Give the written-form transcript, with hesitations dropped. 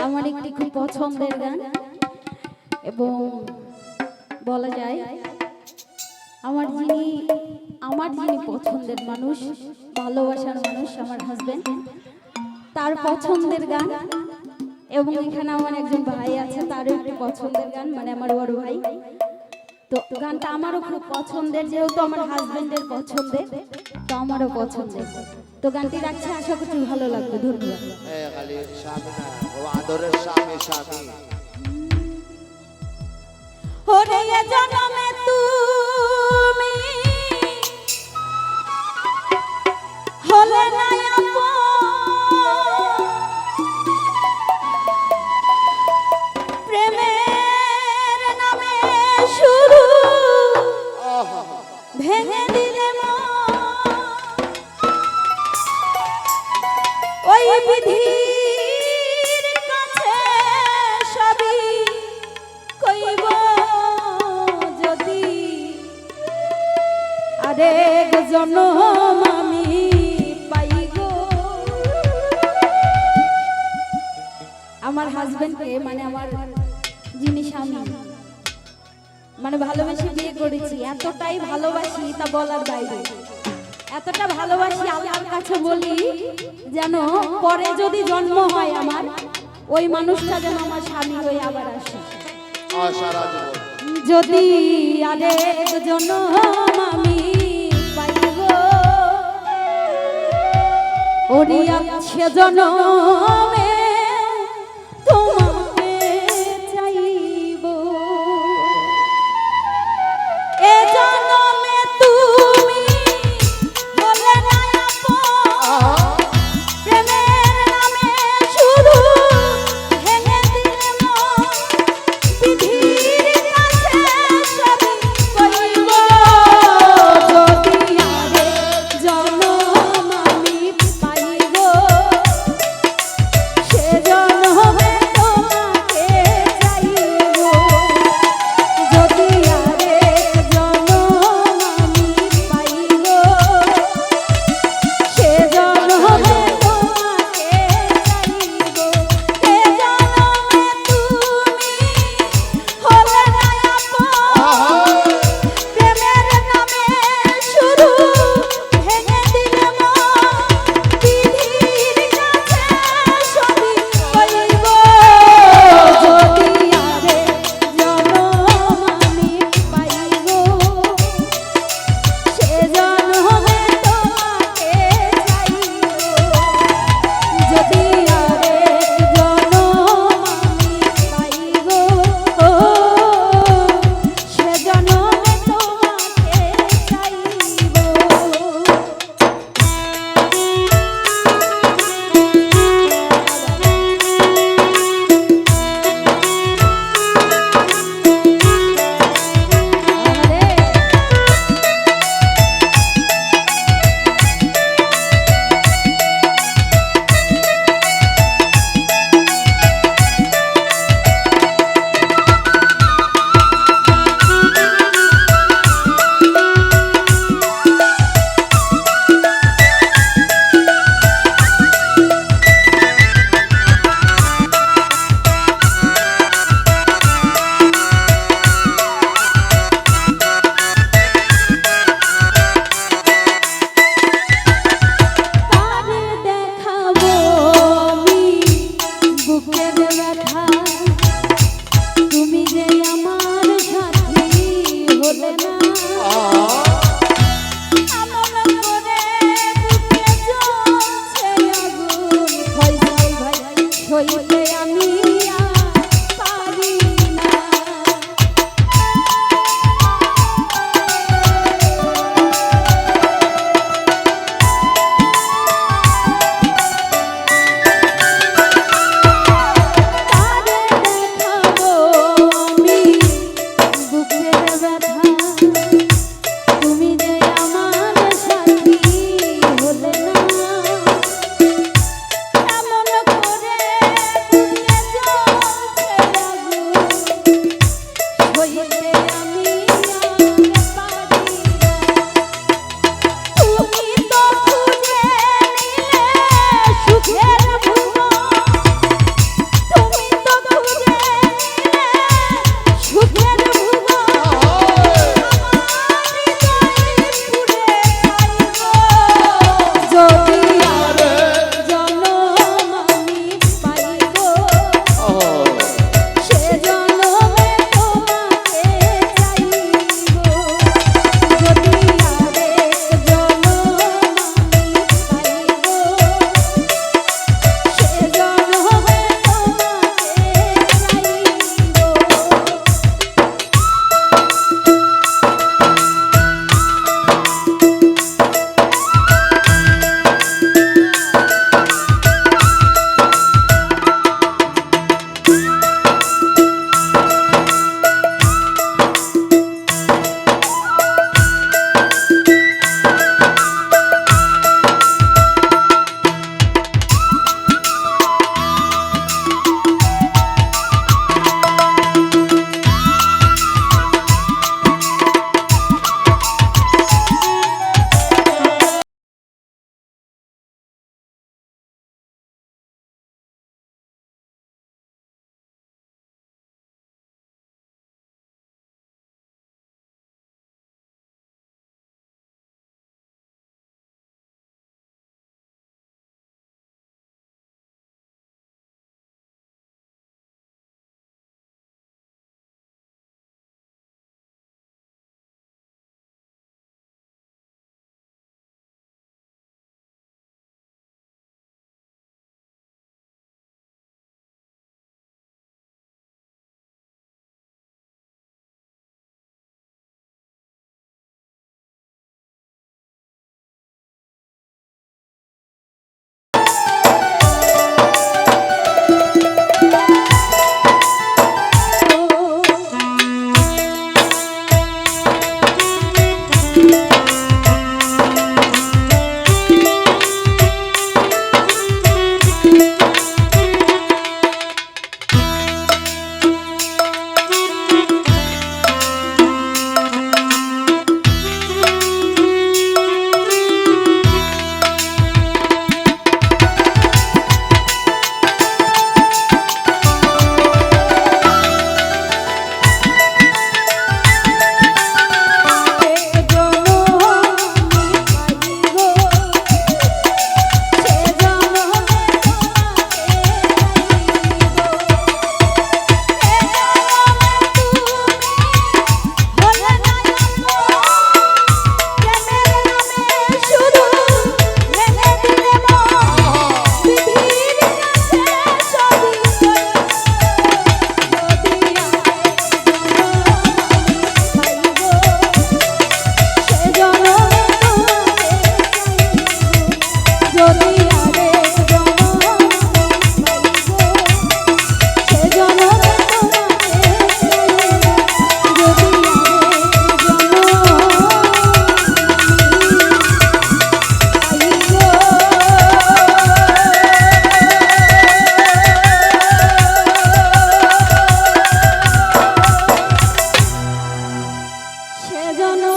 আমার একটি খুব পছন্দের গান এবং বলা যায় আমার যিনি পছন্দের মানুষ, ভালোবাসার মানুষ, আমার হাজবেন্ড, তার পছন্দের গান। এবং এখানে আমার একজন ভাই আছে, তারও একটি পছন্দের গান, মানে আমার বড় ভাই। তো গানটা আমারও খুব পছন্দের, যেহেতু আমার হাজবেন্ডের পছন্দের, তো আমারও পছন্দের। তো গানটি রাখছে, আশা করছি ভালো লাগবে। ধন্যবাদ। ওরে এ জনমে তুমি হলে না আপন, প্রেমের নামে শুরু ভেঙে দিলে ওই বিধির কাছে সবই কইব যদি আরেক জনম আমি পাইব। আমার হাজবেন্ডকে, মানে আমার যিনি স্বামী, মানে ভালোবেসে বিয়ে করেছি, এতটাই ভালোবাসি তা বলার বাইরে। এতটা ভালোবাসি, আল্লাহর কাছে বলি যেন পরে যদি জন্ম হয় আমার, ওই মানুষটা যেন আমার স্বামী হয়ে আবার আসে। যদি আরেক জন্ম আমি পাইব, ওরে সে জন্মে তোমাকে চাইব। এ জন্মে তুমি হলে না আপন, প্রেমের নামে শুরু ভেঙে দিলে মন, বিধির কাছে সবই কইব যদি আরেক জনম আমি পাইব, সে জনমে তোমাকে চাইব। যদি আরেক জনম আমি পাইব, সে জনমে তোমাকে চাইব। এ জনমে তুমি হলে না আপন, প্রেমের নামে শুরু ভেঙে দিলে মন, বিধির কাছে সবই কইব যদি আরেক জনম আমি পাইব, সে জনমে তোমাকে চাইব। যদি আরেক জনম আমি পাইব, সে জনমে তোমাকে চাইব। কারে দেখাবো আমি বুকের ব্যথা, তুমি যে আমার সাথী হলে না। এমন করে বুকে জ্বলছে আগুন, ফয়সাল ভাই সইতে আমি আর পারি না। কারে দেখাবো আমি বুকের ব্যথা, তুমি যে আমার সাথী হলে না। এমন করে বুকে জন